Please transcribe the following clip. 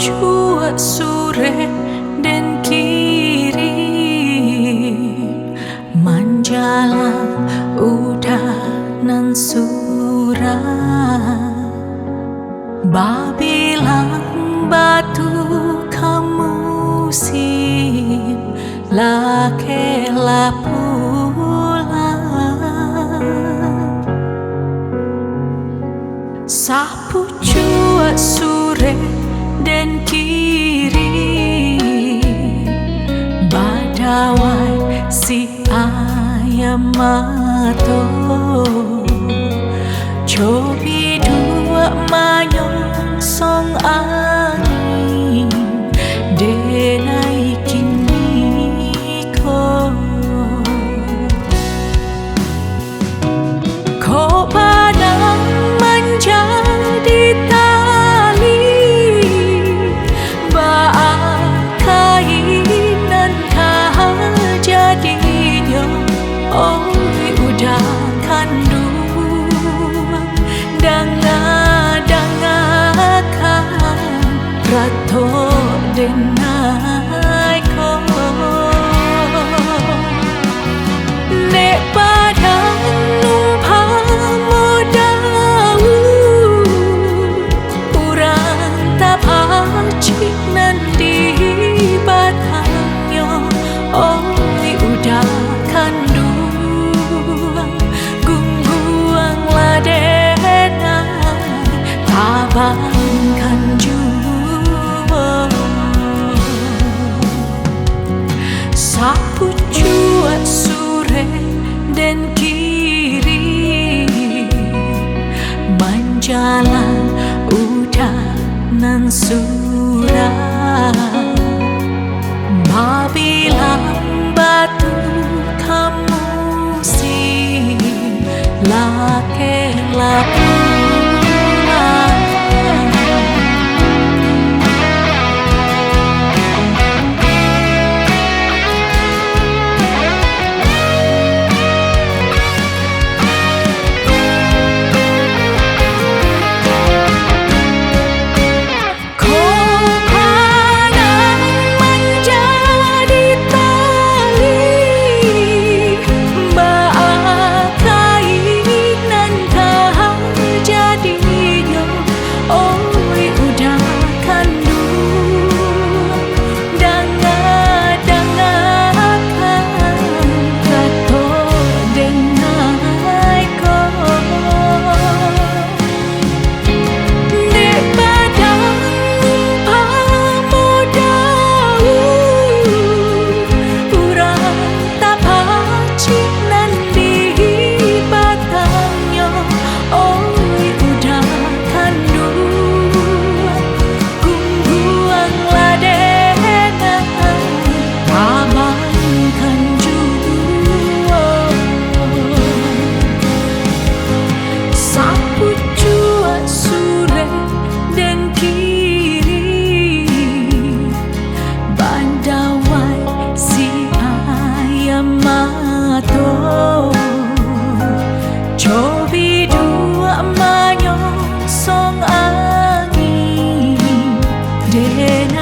pucuk sore dan kiri menjalan udanan surah babilang batu kamusim lakelah pulang sapucuk sore dan kiri badawai si ayam mato cobi dua manyong song angin denai kini ko padang menjadi tali kainan kah jadinya oi udah kandung danga-dangakan rato denai ko nek padang numpang modau urang tak pacik nanti batangnya oi udah kandung gungguang ladena tabangkan jua sapucuk sore dan kiri menjalan udanan surah babilang batu kamusim lakelah pulang cobi dua manyong song angin den